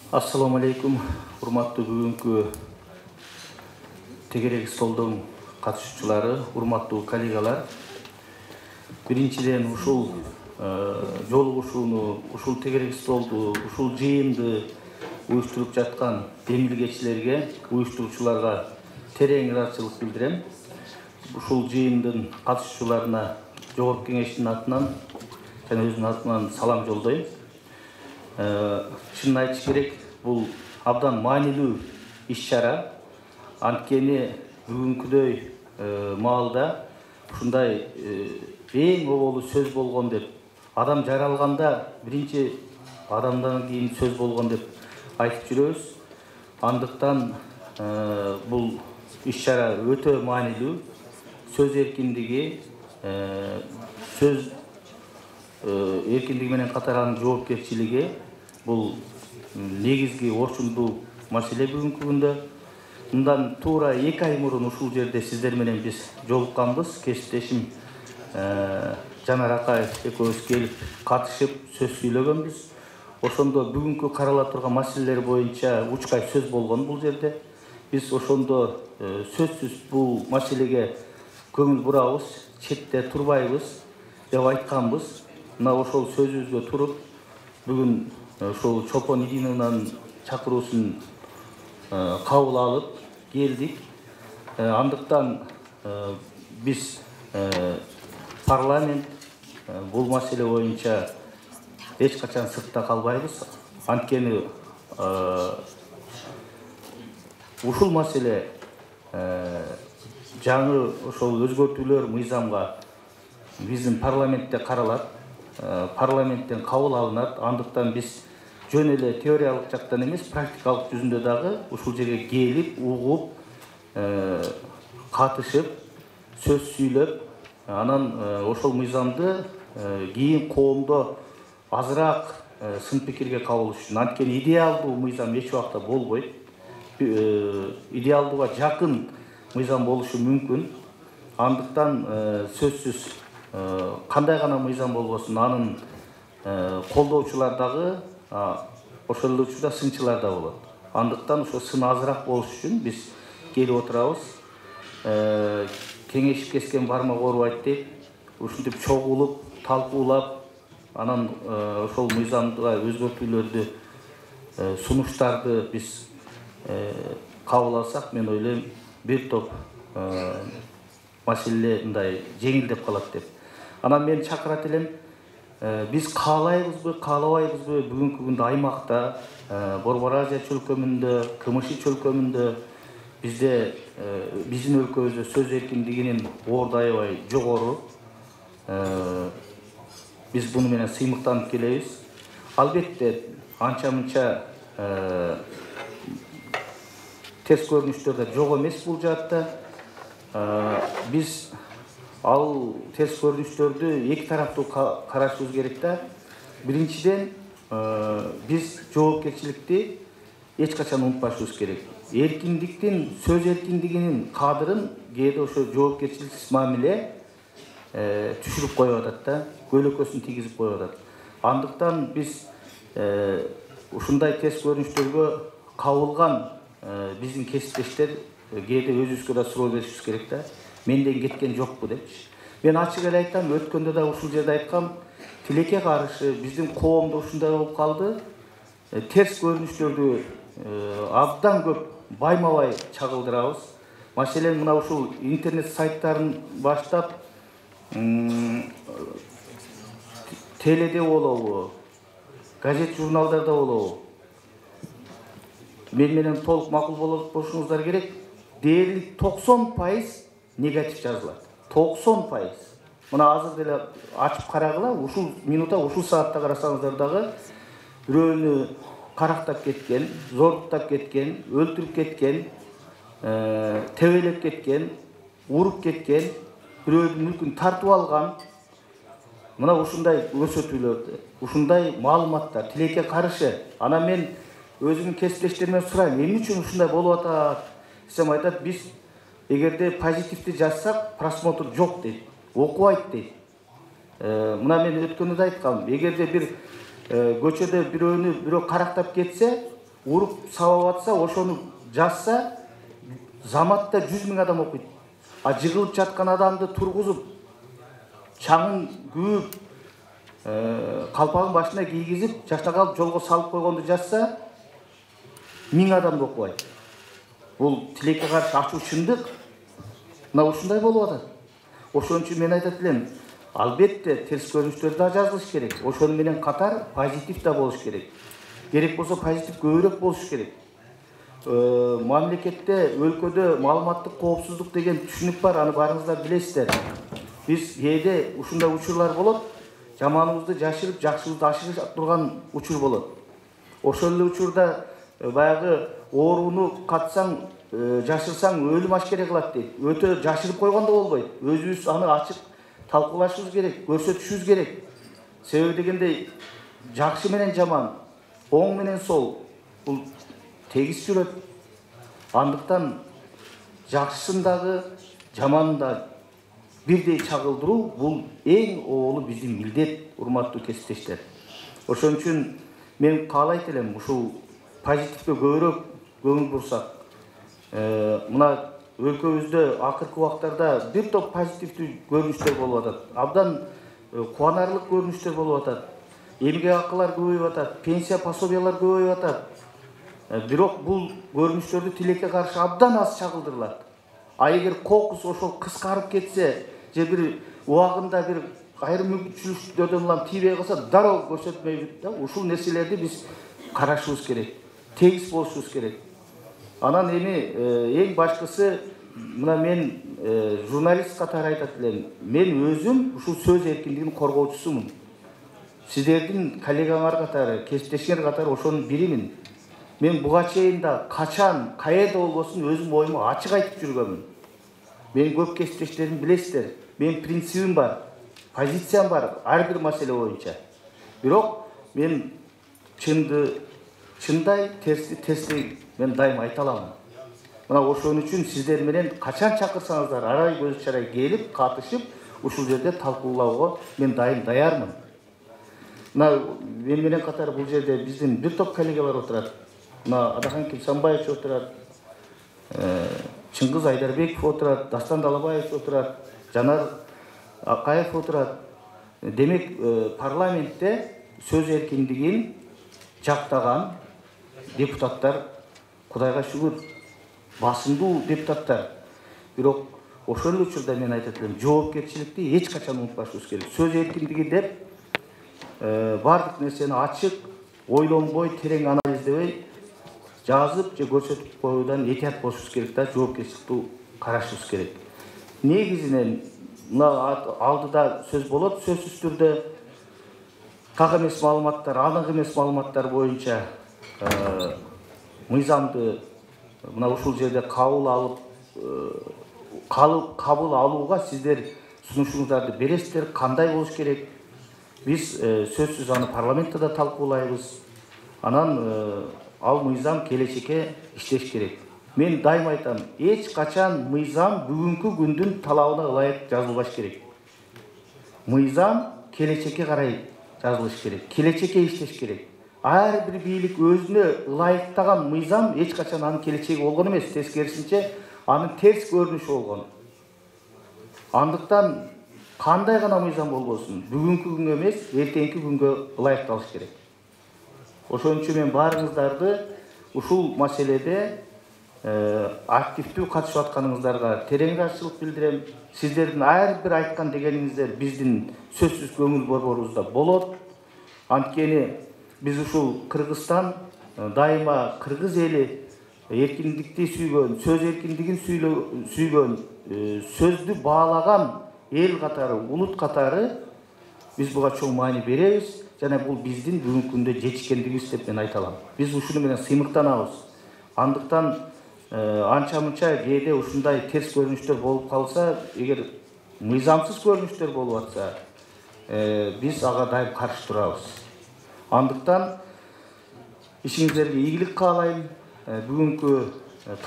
Assalamu alaikum, урматтуу бүгүнкү тегерек столдун катышуучулары, урматтуу коллегалар. Биринчиден ушул жолугушууну, ушул тегерек столду, ушул жыйынды уюштуруп жаткан демилгечилерге, уюштуруучуларга терең ыраазычылык билдирем. Ушул жыйындын катышуучуларына Жогорку Кеңештин атынан жана өзүмдүн атыман салам жолдойм. Чынын айтыш керек, бул абдан маанилүү иш-чара. Анткени бүгүнкүдөй маалда ушундай эң оболу сөз болгон деп, адам жаралганда биринчи адамдан кийин сөз болгон деп айтып жүрөбүз. Андыктан бул иш-чара өтө маанилүү. Сөз эркиндиги, сөз эркиндиги менен катар анын жоопкерчилиги бул негизги орчундуу маселе бүгүнкү күндө. Мындан туура 2 ай мурун ушул жерде сиздер менен биз жолукканбыз. Кесиптешим Жанар Акаев экөөбүз келип катышып сөз сүйлөгөнбүз. Ошондо бүгүнкү карала турган маселелер боюнча учкай сөз болгон бул жерде. Биз ошондо сөзсүз бул маселеге көңүл бурабыз, четте турбайбыз деп айтканбыз. Мына ошол сөзүбүзгө туруп, бүгүн ошол Чолпон Идиновнанын чакыруусун кабыл алып келдик. Андыктан биз парламент бул маселе боюнча эч качан сыртта калбайбыз. Анткени ушул маселе жаңы ошол өзгөртүүлөр мыйзамга биздин парламентте каралат, парламенттен кабыл алынат. Андыктан биз жөн эле теориялык жактан эмес, практикалык жүзүндө дагы ушул жерге келип, угуп, катышып, сөз сүйлөп, анан ошол мыйзамды кийин коомдо азыраак сын пикирге кабыл үчүн. Анткени идеалдуу мыйзам эч убакта болбойт. Идеалдууга жакын мыйзам болушу мүмкүн. Андыктан сөзсүз кандай гана мыйзам болбосун, анын колдоочулар дагы, ошол эле учурда сынчылар да болот. Андыктан ошо сын азыраак болуш үчүн биз келип отурабыз. Кеңешип кескен бармак оорубайт дейт. Ушинтип чогулуп, талкуулап, анан ошол мыйзамга өзгөртүүлөрдү, сунуштарды биз кабыл алсак, мен ойлойм, бир топ маселе мындай жеңилдеп калат деп. Анан мен чакырат элем, биз каалайбызбы, каалабайбызбы, бүгүнкү күндө аймакта, Борбор Азия чөлкөмүндө, КМШ чөлкөмүндө бизде, биздин өлкөбүздө сөз эркиндигинин орду аябай жогору. Биз буну менен сыймыктанып келебиз. Албетте, анча-мынча терс көрүнүштөр да жок эмес бул жаатта. Биз ал терс көрүнүштөрдү эки тараптуу карашыбыз керек да. Биринчиден, биз жоопкерчиликти эч качан унутпашыбыз керек. Эркиндиктин, сөз эркиндигинин кадырын кээде ошо жоопкерчиликсиз мамиле түшүрүп коюп атат да, көйлөкөсүн тийгизип коюп атат. Андыктан биз ушундай терс көрүнүштөргө кабылган биздин кесиптештер кээде өзүбүзгө да суроо беришибиз керек да. Менден кеткен жокпу депчи. Мен ачык эле айтам, өткөндө да ушул жерде айткам, тилекке каршы биздин коомдо ушундай болуп калды. Терс көрүнүштөрдү абдан көп байма-бай чагылдырабыз. Маселен, мына ушул интернет сайттарын баштап, теледе болобу, газет журналдарда болобу, мен менен толук макул болушуңуздар керек. Дээрлик 90% негатив жазылат. 90%. Мына азыр деле ачып карагыла, ушул минутта, ушул саатта карасаңыздар дагы бирөөнү карактап кеткен, зордуктап кеткен, өлтүрүп кеткен, тебелеп кеткен, уруп кеткен, бирөөнүн мүлкүн тартып алган. Мына ушундай көрсөтүүлөрдү, ушундай маалыматтар тилекке каршы. Анан мен өзүмдүн кесиптештеримден сурайм, эмне үчүн ушундай болуп атат? Десем айтат, биз эгерде позитивди жазсак, просмотр жок дейт, окубайт дейт. Мына мен өткөндө да айткам, эгерде бир көчөдө бирөөнү бирөө карактап кетсе, уруп сабап атса, ошону жазса, заматта 100 000 адам окуйт. А жыгылып жаткан адамды тургузуп, чаңын күйүп, калпагын башына кийгизип, жаштап алып жолго салып койгонду жазса, 1000 адам окубайт. Бул тилекке каршы ачуу чындык. Мына ушундай болуп атат. Ошон үчүн мен айтат элем, албетте терс көрүнүштөр да жазылыш керек. Ошону менен катар позитив да болуш керек. Керек болсо позитив көбүрөөк болуш керек. Мамлекетте, өлкөдө маалыматтык коопсуздук деген түшүнүк бар, аны барыңыздар билесиздер. Биз кээде ушундай учурлар болот, жаманыбызды жашырып, жакшыбызды ашырып турган учур болот. Ошол эле учурда баягы ооруну катсаң, жашырсаң өлүм ашкере кылат дейт. Өтө жашырып койгондо болбойт. Өзүбүз аны ачык талкуулашыбыз керек, көрсөтүшүбүз керек. Себеби дегенде жакшы менен жаман, оң менен сол бул тегиз жүрөт. Андыктан жакшысын дагы, жаманын да бирдей чагылдыруу бул эң оолу биздин милдет, урматтуу кесиптештер. Ошон үчүн мен каалайт элем, ушул позитивге көбүрөөк көңүл бурсак. Мына өлкөбүздө акыркы убактарда бир топ позитивдүү көрүнүштөр болуп атат. Абдан кубанарлык көрүнүштөр болуп атат. Эмгек акылар көбөйүп атат, пенсия пособиялар көбөйүп атат. Бирок бул көрүнүштөрдү тилекке каршы абдан аз чагылдырылат. А эгер кокус ошол кыскарып кетсе, же бир убагында бир айрым мүмкүнчүлүктөрдөн улам тийбей калса, дароо көрсөтмөйбүт да. Ушул нерселерди биз карашыбыз керек, тегиз болушубуз керек. Анан эми эң башкысы, мына мен журналист катары айтат элем, мен өзүм ушул сөз эркиндигинин коргоочусумун. Сиздердин коллегаңар катары, кесиптешиңер катары ошонун биримин. Мен буга чейин да качан, каерде болбосун өзүм оюму ачык айтып жүргөмүн. Мен көп кесиптештерим билесиздер. Мен принцибим бар, позициям бар ар бир маселе боюнча. Бирок мен чынды чындай, терсти терстей мен дайым айта аламын. Мына ошон үчүн сиздер менен качан чакырсаңыздар арай көз чарай келип, катышып, ушул жерде талкуулоого мен дайым даярмын. Мына мен менен катар бул жерде биздин бир топ коллегалар отурат. Мына Адахан Кимсанбаевич отурат, Чыңгыз Айдарбеков отурат, Дастан Далабаевич отурат, Жанар Акаев отурат. Демек, парламентте сөз эркиндигин жактаган депутаттар, Кудайга шүгүр, басымдуу депутаттар. Бирок ошол эле учурда мен айтат элем, жоопкерчиликти эч качан унутпашыбыз керек. Сөз эркиндиги деп бардык нерсени ачык, ойлонбой, терең анализдебей жазып же көрсөтүп коюудан этият болушубуз керек да, жоопкерчиликти карашыбыз керек. Негизинен мына алдыда сөз болот, сөзсүз түрдө так эмес маалыматтар, анык эмес маалыматтар боюнча мыйзамды мына ушул жерде кабыл алууга сиздер сунушуңуздарды бересиздер, кандай болуш керек. Биз сөзсүз аны парламентте да талкуулайбыз. Анан ал мыйзам келечекке иштеш керек. Мен дайым айтам, эч качан мыйзам бүгүнкү күндүн талабына ылайык жазылбаш керек. Мыйзам келечекке карай жазылыш керек, келечекке иштеш керек. Ар бир бийлик өзүнө ылайыктаган мыйзам эч качан анын келечеги болгон эмес, тескерисинче анын терс көрүнүшү болгон. Андыктан кандай гана мыйзам болбосун, бүгүнкү күнгө эмес, эртеңки күнгө ылайыкталыш керек. Ошон үчүн мен баарыңыздарды ушул маселеде активдүү катышып атканыңыздарга терең ыраазычылык билдирем. Сиздердин ар бир айткан дегениңиздер биздин сөзсүз көңүл борборубузда болот. Анткени биз ушул Кыргызстан дайыма кыргыз эли эркиндикти сүйгөн, сөз эркиндигин сүйгөн, сөздү баалаган эл катары, улут катары биз буга чоң маани беребиз. Жана бул биздин бүгүнкү күндө жетишкендигибиз деп мен айта алам. Биз ушуну менен сыймыктанабыз. Андыктан анча-мынча кээде ушундай терс көрүнүштөр болуп калса, эгер мыйзамсыз көрүнүштөр болуп атса, биз ага дайым каршы турабыз. Андыктан ишиңиздерге ийгилик каалайм. Бүгүнкү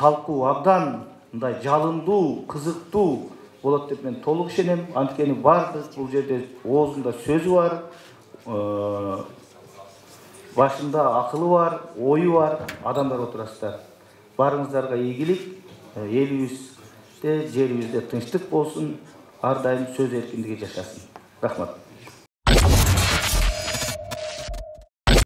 талкуу абдан мындай жалындуу, кызыктуу болот деп мен толук ишенем. Анткени бардык бул жерде оозунда сөзү бар, башында акылы бар, ою бар адамдар отурасыздар. Барыңыздарга ийгилик, элибизде, жерибизде тынчтык болсун, ар дайым сөз эркиндиги жашасын. Рахмат.